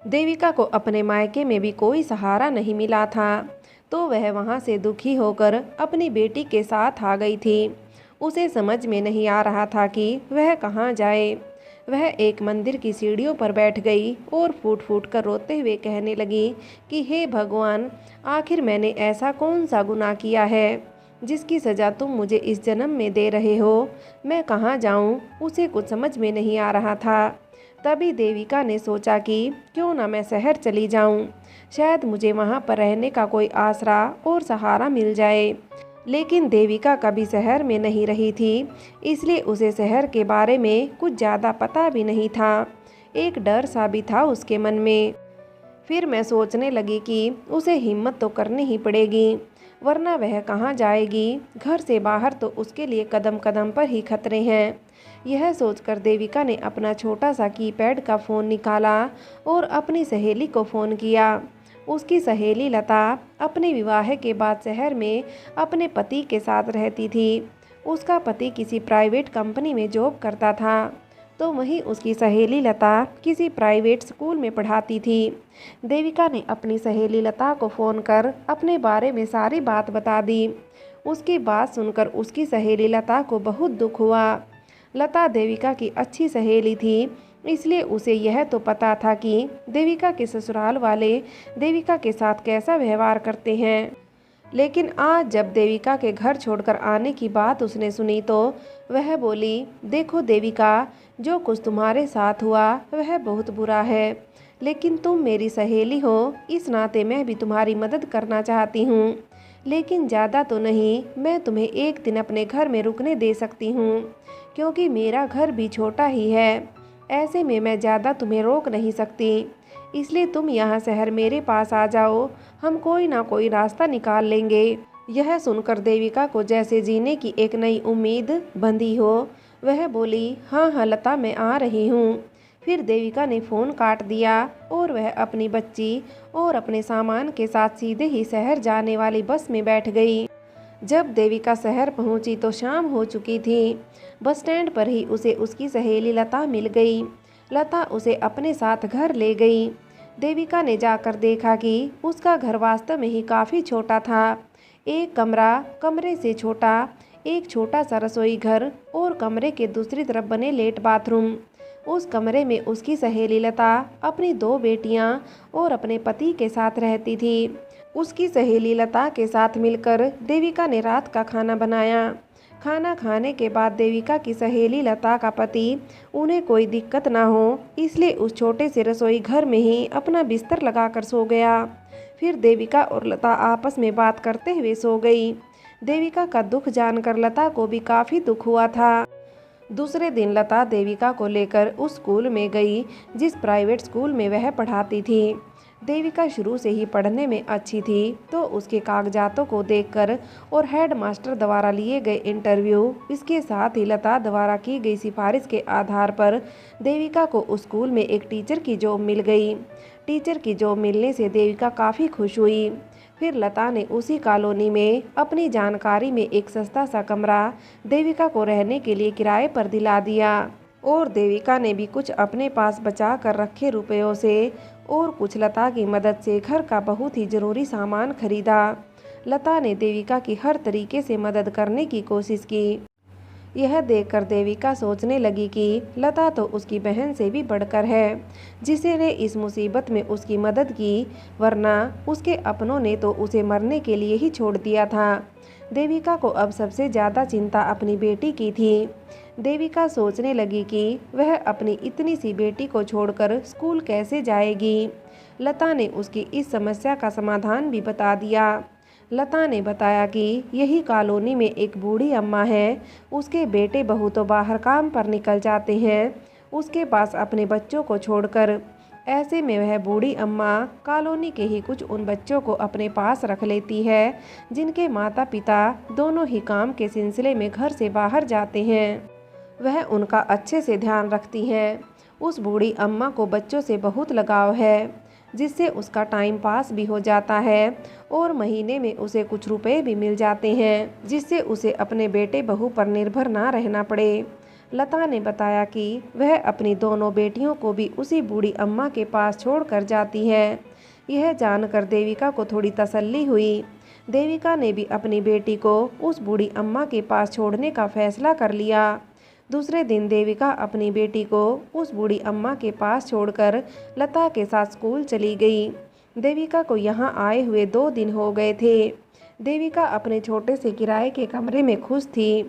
देविका को अपने मायके में भी कोई सहारा नहीं मिला था, तो वह वहाँ से दुखी होकर अपनी बेटी के साथ आ गई थी। उसे समझ में नहीं आ रहा था कि वह कहाँ जाए। वह एक मंदिर की सीढ़ियों पर बैठ गई और फूट फूट कर रोते हुए कहने लगी कि हे भगवान, आखिर मैंने ऐसा कौन सा गुनाह किया है जिसकी सज़ा तुम मुझे इस जन्म में दे रहे हो। मैं कहाँ जाऊँ, उसे कुछ समझ में नहीं आ रहा था। तभी देविका ने सोचा कि क्यों ना मैं शहर चली जाऊं, शायद मुझे वहां पर रहने का कोई आसरा और सहारा मिल जाए। लेकिन देविका कभी शहर में नहीं रही थी, इसलिए उसे शहर के बारे में कुछ ज़्यादा पता भी नहीं था। एक डर सा भी था उसके मन में। फिर मैं सोचने लगी कि उसे हिम्मत तो करनी ही पड़ेगी, वरना वह कहाँ जाएगी। घर से बाहर तो उसके लिए कदम कदम पर ही खतरे हैं। यह सोचकर देविका ने अपना छोटा सा कीपैड का फ़ोन निकाला और अपनी सहेली को फ़ोन किया। उसकी सहेली लता अपने विवाह के बाद शहर में अपने पति के साथ रहती थी। उसका पति किसी प्राइवेट कंपनी में जॉब करता था, तो वहीं उसकी सहेली लता किसी प्राइवेट स्कूल में पढ़ाती थी। देविका ने अपनी सहेली लता को फ़ोन कर अपने बारे में सारी बात बता दी। उसकी बात सुनकर उसकी सहेली लता को बहुत दुख हुआ। लता देविका की अच्छी सहेली थी, इसलिए उसे यह तो पता था कि देविका के ससुराल वाले देविका के साथ कैसा व्यवहार करते हैं। लेकिन आज जब देविका के घर छोड़कर आने की बात उसने सुनी तो वह बोली, देखो देविका, जो कुछ तुम्हारे साथ हुआ वह बहुत बुरा है, लेकिन तुम मेरी सहेली हो, इस नाते मैं भी तुम्हारी मदद करना चाहती हूँ। लेकिन ज़्यादा तो नहीं, मैं तुम्हें एक दिन अपने घर में रुकने दे सकती हूँ, क्योंकि मेरा घर भी छोटा ही है। ऐसे में मैं ज़्यादा तुम्हें रोक नहीं सकती, इसलिए तुम यहाँ शहर मेरे पास आ जाओ, हम कोई ना कोई रास्ता निकाल लेंगे। यह सुनकर देविका को जैसे जीने की एक नई उम्मीद बंधी हो। वह बोली, हाँ हाँ लता, मैं आ रही हूँ। फिर देविका ने फ़ोन काट दिया और वह अपनी बच्ची और अपने सामान के साथ सीधे ही शहर जाने वाली बस में बैठ गई। जब देविका शहर पहुंची तो शाम हो चुकी थी। बस स्टैंड पर ही उसे उसकी सहेली लता मिल गई। लता उसे अपने साथ घर ले गई। देविका ने जाकर देखा कि उसका घर वास्तव में ही काफ़ी छोटा था। एक कमरा कमरे से छोटा, एक छोटा सा रसोई घर और कमरे के दूसरी तरफ बने लेट बाथरूम। उस कमरे में उसकी सहेली लता अपनी दो बेटियां और अपने पति के साथ रहती थी। उसकी सहेली लता के साथ मिलकर देविका ने रात का खाना बनाया। खाना खाने के बाद देविका की सहेली लता का पति उन्हें कोई दिक्कत ना हो, इसलिए उस छोटे से रसोई घर में ही अपना बिस्तर लगाकर सो गया। फिर देविका और लता आपस में बात करते हुए सो गई। देविका का दुख जानकर लता को भी काफ़ी दुख हुआ था। दूसरे दिन लता देविका को लेकर उस स्कूल में गई जिस प्राइवेट स्कूल में वह पढ़ाती थी। देविका शुरू से ही पढ़ने में अच्छी थी, तो उसके कागजातों को देखकर और हेड मास्टर द्वारा लिए गए इंटरव्यू, इसके साथ ही लता द्वारा की गई सिफारिश के आधार पर देविका को उस स्कूल में एक टीचर की जॉब मिल गई। टीचर की जॉब मिलने से देविका काफ़ी खुश हुई। फिर लता ने उसी कॉलोनी में अपनी जानकारी में एक सस्ता सा कमरा देविका को रहने के लिए किराए पर दिला दिया और देविका ने भी कुछ अपने पास बचा कर रखे रुपयों से और कुछ लता की मदद से घर का बहुत ही ज़रूरी सामान खरीदा। लता ने देविका की हर तरीके से मदद करने की कोशिश की। यह देखकर देविका सोचने लगी कि लता तो उसकी बहन से भी बढ़कर है, जिसने इस मुसीबत में उसकी मदद की, वरना उसके अपनों ने तो उसे मरने के लिए ही छोड़ दिया था। देविका को अब सबसे ज़्यादा चिंता अपनी बेटी की थी। देविका सोचने लगी कि वह अपनी इतनी सी बेटी को छोड़कर स्कूल कैसे जाएगी। लता ने उसकी इस समस्या का समाधान भी बता दिया। लता ने बताया कि यही कॉलोनी में एक बूढ़ी अम्मा है, उसके बेटे बहू तो बाहर काम पर निकल जाते हैं उसके पास अपने बच्चों को छोड़कर। ऐसे में वह बूढ़ी अम्मा कॉलोनी के ही कुछ उन बच्चों को अपने पास रख लेती है जिनके माता पिता दोनों ही काम के सिलसिले में घर से बाहर जाते हैं। वह उनका अच्छे से ध्यान रखती हैं। उस बूढ़ी अम्मा को बच्चों से बहुत लगाव है, जिससे उसका टाइम पास भी हो जाता है और महीने में उसे कुछ रुपए भी मिल जाते हैं, जिससे उसे अपने बेटे बहू पर निर्भर ना रहना पड़े। लता ने बताया कि वह अपनी दोनों बेटियों को भी उसी बूढ़ी अम्मा के पास छोड़कर जाती है। यह जानकर देविका को थोड़ी तसल्ली हुई। देविका ने भी अपनी बेटी को उस बूढ़ी अम्मा के पास छोड़ने का फैसला कर लिया। दूसरे दिन देविका अपनी बेटी को उस बूढ़ी अम्मा के पास छोड़कर लता के साथ स्कूल चली गई। देविका को यहाँ आए हुए 2 दिन हो गए थे। देविका अपने छोटे से किराए के कमरे में खुश थी।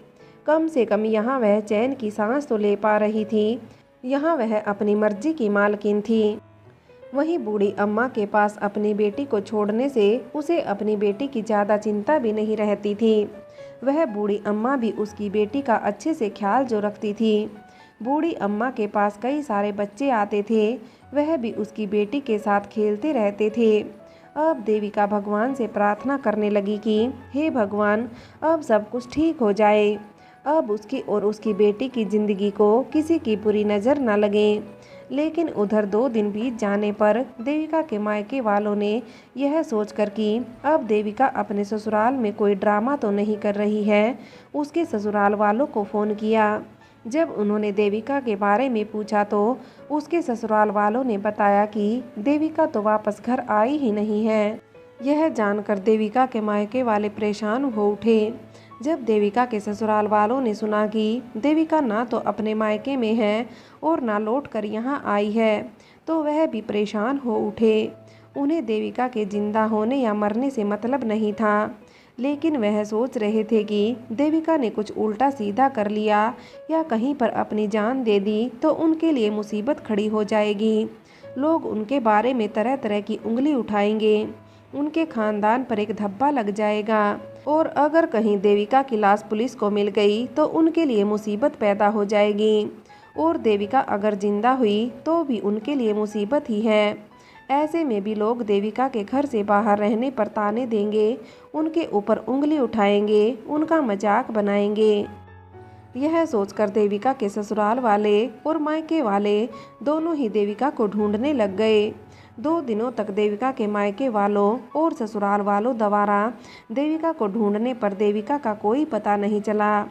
कम से कम यहाँ वह चैन की सांस तो ले पा रही थी। यहाँ वह अपनी मर्जी की मालकिन थी। वहीं बूढ़ी अम्मा के पास अपनी बेटी को छोड़ने से उसे अपनी बेटी की ज़्यादा चिंता भी नहीं रहती थी। वह बूढ़ी अम्मा भी उसकी बेटी का अच्छे से ख्याल जो रखती थी। बूढ़ी अम्मा के पास कई सारे बच्चे आते थे, वह भी उसकी बेटी के साथ खेलते रहते थे। अब देविका भगवान से प्रार्थना करने लगी कि हे भगवान, अब सब कुछ ठीक हो जाए। अब उसकी और उसकी बेटी की ज़िंदगी को किसी की बुरी नज़र न लगे। लेकिन उधर 2 दिन बीत जाने पर देविका के मायके वालों ने यह सोचकर कि अब देविका अपने ससुराल में कोई ड्रामा तो नहीं कर रही है, उसके ससुराल वालों को फ़ोन किया। जब उन्होंने देविका के बारे में पूछा तो उसके ससुराल वालों ने बताया कि देविका तो वापस घर आई ही नहीं है। यह जानकर देविका के मायके वाले परेशान हो उठे। जब देविका के ससुराल वालों ने सुना कि देविका ना तो अपने मायके में है और ना लौट कर यहाँ आई है, तो वह भी परेशान हो उठे। उन्हें देविका के जिंदा होने या मरने से मतलब नहीं था, लेकिन वह सोच रहे थे कि देविका ने कुछ उल्टा सीधा कर लिया या कहीं पर अपनी जान दे दी तो उनके लिए मुसीबत खड़ी हो जाएगी। लोग उनके बारे में तरह तरह की उंगली उठाएंगे, उनके खानदान पर एक धब्बा लग जाएगा और अगर कहीं देविका की लाश पुलिस को मिल गई तो उनके लिए मुसीबत पैदा हो जाएगी और देविका अगर जिंदा हुई तो भी उनके लिए मुसीबत ही है। ऐसे में भी लोग देविका के घर से बाहर रहने पर ताने देंगे, उनके ऊपर उंगली उठाएंगे, उनका मजाक बनाएंगे। यह सोचकर देविका के ससुराल वाले और मायके वाले दोनों ही देविका को ढूंढने लग गए। 2 दिनों तक देविका के मायके वालों और ससुराल वालों द्वारा देविका को ढूंढने पर देविका का कोई पता नहीं चला।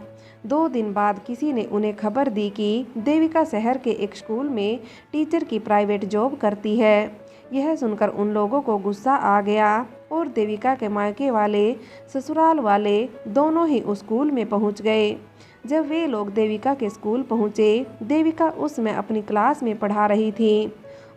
2 दिन बाद किसी ने उन्हें खबर दी कि देविका शहर के एक स्कूल में टीचर की प्राइवेट जॉब करती है। यह सुनकर उन लोगों को गुस्सा आ गया और देविका के मायके वाले ससुराल वाले दोनों ही उस स्कूल में पहुंच गए। जब वे लोग देविका के स्कूल पहुंचे, देविका उस समय अपनी क्लास में पढ़ा रही थी।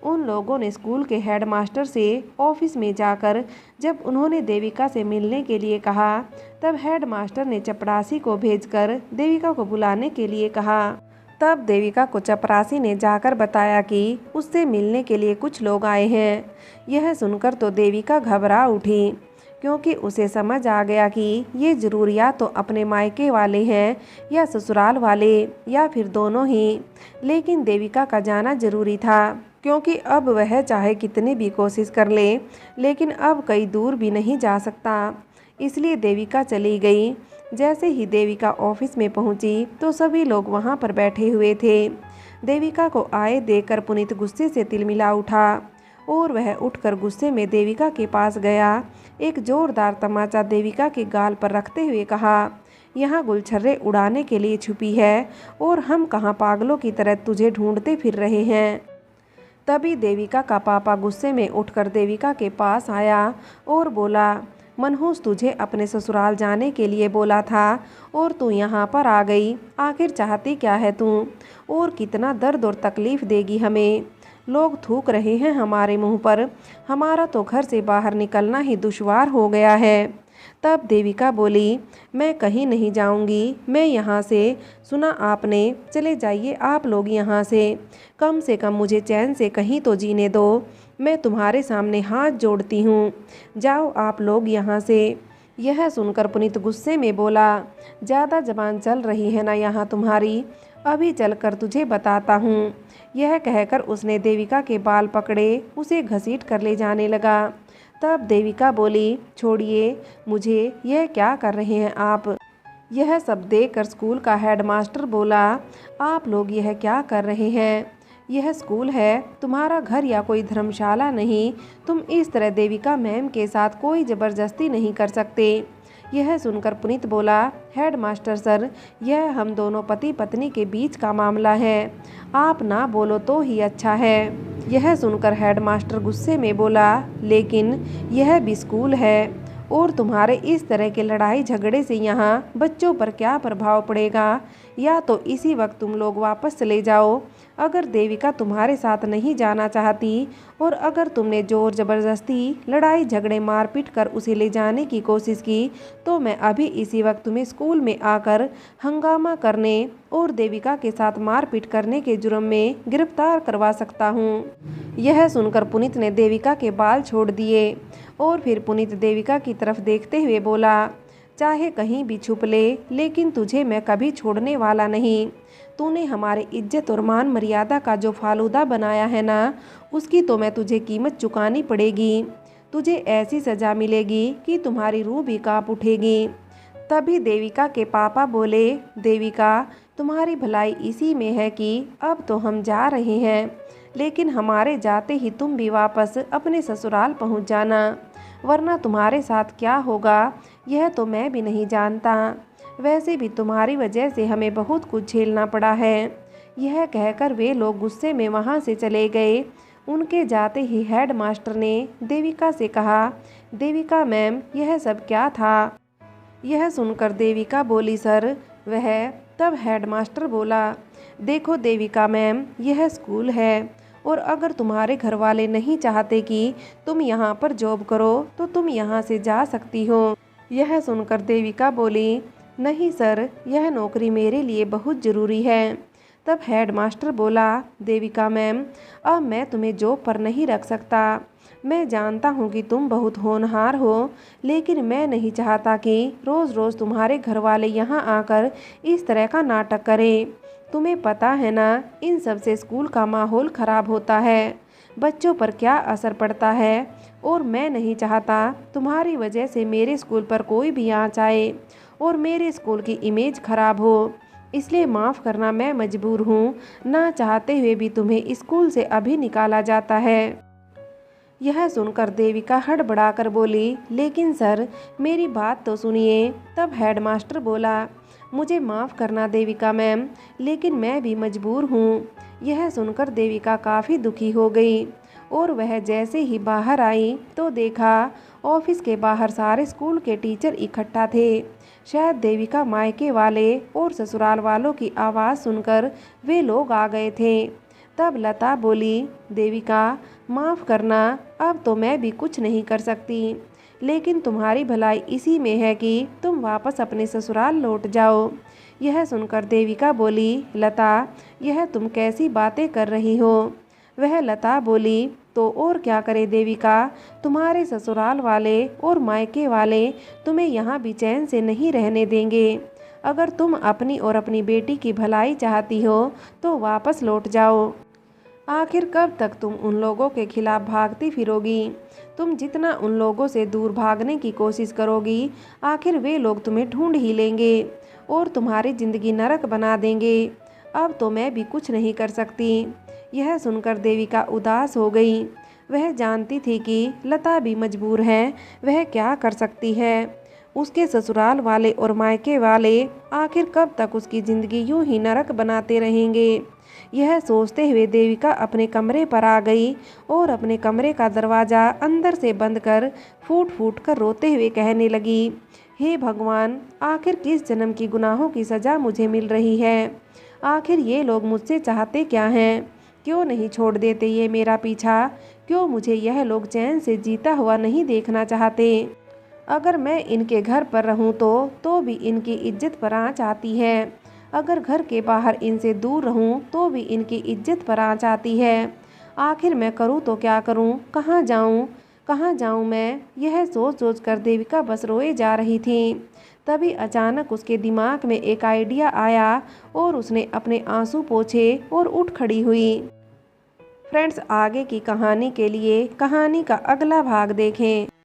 उन लोगों ने स्कूल के हेडमास्टर से ऑफिस में जाकर जब उन्होंने देविका से मिलने के लिए कहा, तब हेडमास्टर ने चपरासी को भेजकर देविका को बुलाने के लिए कहा। तब देविका को चपरासी ने जाकर बताया कि उससे मिलने के लिए कुछ लोग आए हैं। यह सुनकर तो देविका घबरा उठी, क्योंकि उसे समझ आ गया कि ये जरूर या तो अपने मायके वाले हैं या ससुराल वाले या फिर दोनों ही। लेकिन देविका का जाना जरूरी था, क्योंकि अब वह चाहे कितनी भी कोशिश कर ले, लेकिन अब कहीं दूर भी नहीं जा सकता। इसलिए देविका चली गई। जैसे ही देविका ऑफिस में पहुंची तो सभी लोग वहां पर बैठे हुए थे। देविका को आए देखकर पुनीत गुस्से से तिलमिला उठा और वह उठकर गुस्से में देविका के पास गया। एक जोरदार तमाचा देविका के गाल पर रखते हुए कहा, यहाँ गुलछर्रे उड़ाने के लिए छुपी है और हम कहाँ पागलों की तरह तुझे ढूंढते फिर रहे हैं। तभी देविका का पापा गुस्से में उठकर देविका के पास आया और बोला, मनहूस तुझे अपने ससुराल जाने के लिए बोला था और तू यहाँ पर आ गई। आखिर चाहती क्या है तू और कितना दर्द और तकलीफ़ देगी हमें। लोग थूक रहे हैं हमारे मुंह पर, हमारा तो घर से बाहर निकलना ही दुश्वार हो गया है। तब देविका बोली, मैं कहीं नहीं जाऊंगी, मैं यहाँ से। सुना आपने, चले जाइए आप लोग यहाँ से कम मुझे चैन से कहीं तो जीने दो। मैं तुम्हारे सामने हाथ जोड़ती हूँ, जाओ आप लोग यहाँ से। यह सुनकर पुनीत गुस्से में बोला, ज़्यादा जबान चल रही है ना यहाँ तुम्हारी, अभी चलकर तुझे बताता हूँ। यह कहकर उसने देविका के बाल पकड़े, उसे घसीट कर ले जाने लगा। तब देविका बोली, छोड़िए मुझे, यह क्या कर रहे हैं आप। यह सब देखकर स्कूल का हेडमास्टर बोला, आप लोग यह क्या कर रहे हैं, यह स्कूल है, तुम्हारा घर या कोई धर्मशाला नहीं। तुम इस तरह देविका मैम के साथ कोई ज़बरदस्ती नहीं कर सकते। यह सुनकर पुनीत बोला, हेडमास्टर सर, यह हम दोनों पति पत्नी के बीच का मामला है, आप ना बोलो तो ही अच्छा है। यह सुनकर हेडमास्टर गुस्से में बोला, लेकिन यह भी स्कूल है और तुम्हारे इस तरह के लड़ाई झगड़े से यहाँ बच्चों पर क्या प्रभाव पड़ेगा, या तो इसी वक्त तुम लोग वापस चले जाओ अगर देविका तुम्हारे साथ नहीं जाना चाहती, और अगर तुमने जोर जबरदस्ती लड़ाई झगड़े मारपीट कर उसे ले जाने की कोशिश की तो मैं अभी इसी वक्त तुम्हें स्कूल में आकर हंगामा करने और देविका के साथ मारपीट करने के जुर्म में गिरफ्तार करवा सकता हूँ। यह सुनकर पुनीत ने देविका के बाल छोड़ दिए और फिर पुनीत देविका की तरफ देखते हुए बोला, चाहे कहीं भी छुप ले, लेकिन तुझे मैं कभी छोड़ने वाला नहीं। तूने हमारे इज्जत और मान मर्यादा का जो फालूदा बनाया है ना, उसकी तो मैं तुझे कीमत चुकानी पड़ेगी। तुझे ऐसी सज़ा मिलेगी कि तुम्हारी रूह भी कांप उठेगी। तभी देविका के पापा बोले, देविका, तुम्हारी भलाई इसी में है कि अब तो हम जा रहे हैं, लेकिन हमारे जाते ही तुम भी वापस अपने ससुराल पहुंच जाना, वरना तुम्हारे साथ क्या होगा यह तो मैं भी नहीं जानता। वैसे भी तुम्हारी वजह से हमें बहुत कुछ झेलना पड़ा है। यह कहकर वे लोग गुस्से में वहां से चले गए। उनके जाते ही हेडमास्टर ने देविका से कहा, देविका मैम, यह सब क्या था? यह सुनकर देविका बोली, सर वह। तब हेडमास्टर बोला, देखो देविका मैम, यह स्कूल है और अगर तुम्हारे घर वाले नहीं चाहते कि तुम यहाँ पर जॉब करो तो तुम यहाँ से जा सकती हो। यह सुनकर देविका बोली, नहीं सर, यह नौकरी मेरे लिए बहुत ज़रूरी है। तब हेडमास्टर बोला, देविका मैम, अब मैं तुम्हें जॉब पर नहीं रख सकता। मैं जानता हूँ कि तुम बहुत होनहार हो, लेकिन मैं नहीं चाहता कि रोज़ रोज़ तुम्हारे घर वाले यहाँ आकर इस तरह का नाटक करें। तुम्हें पता है ना, इन सब से स्कूल का माहौल ख़राब होता है, बच्चों पर क्या असर पड़ता है, और मैं नहीं चाहता तुम्हारी वजह से मेरे स्कूल पर कोई भी आँच आए और मेरे स्कूल की इमेज खराब हो। इसलिए माफ़ करना, मैं मजबूर हूँ, ना चाहते हुए भी तुम्हें स्कूल से अभी निकाला जाता है। यह सुनकर देविका हड़बड़ाकर बोली, लेकिन सर, मेरी बात तो सुनिए। तब हेडमास्टर बोला, मुझे माफ़ करना देविका मैम, लेकिन मैं भी मजबूर हूँ। यह सुनकर देविका काफ़ी दुखी हो गई और वह जैसे ही बाहर आई तो देखा ऑफिस के बाहर सारे स्कूल के टीचर इकट्ठा थे। शायद देविका मायके वाले और ससुराल वालों की आवाज़ सुनकर वे लोग आ गए थे। तब लता बोली, देविका, माफ़ करना, अब तो मैं भी कुछ नहीं कर सकती, लेकिन तुम्हारी भलाई इसी में है कि तुम वापस अपने ससुराल लौट जाओ। यह सुनकर देविका बोली, लता, यह तुम कैसी बातें कर रही हो? वह लता बोली, तो और क्या करे देविका, तुम्हारे ससुराल वाले और मायके वाले तुम्हें यहाँ भी चैन से नहीं रहने देंगे। अगर तुम अपनी और अपनी बेटी की भलाई चाहती हो तो वापस लौट जाओ। आखिर कब तक तुम उन लोगों के खिलाफ भागती फिरोगी? तुम जितना उन लोगों से दूर भागने की कोशिश करोगी, आखिर वे लोग तुम्हें ढूंढ ही लेंगे और तुम्हारी ज़िंदगी नरक बना देंगे। अब तो मैं भी कुछ नहीं कर सकती। यह सुनकर देविका उदास हो गई। वह जानती थी कि लता भी मजबूर है, वह क्या कर सकती है। उसके ससुराल वाले और मायके वाले आखिर कब तक उसकी ज़िंदगी यूं ही नरक बनाते रहेंगे। यह सोचते हुए देविका अपने कमरे पर आ गई और अपने कमरे का दरवाज़ा अंदर से बंद कर फूट फूट कर रोते हुए कहने लगी, हे भगवान, आखिर किस जन्म की गुनाहों की सज़ा मुझे मिल रही है? आखिर ये लोग मुझसे चाहते क्या हैं? क्यों नहीं छोड़ देते ये मेरा पीछा? क्यों मुझे यह लोग चैन से जीता हुआ नहीं देखना चाहते? अगर मैं इनके घर पर रहूं तो भी इनकी इज्जत पर आँच आती है। अगर घर के बाहर इनसे दूर रहूं तो भी इनकी इज्जत पर आँच आती है। आखिर मैं करूं तो क्या करूं? कहाँ जाऊं मैं? यह सोच सोच कर देविका बस रोए जा रही थी। तभी अचानक उसके दिमाग में एक आइडिया आया और उसने अपने आंसू पोंछे और उठ खड़ी हुई। फ्रेंड्स, आगे की कहानी के लिए कहानी का अगला भाग देखें।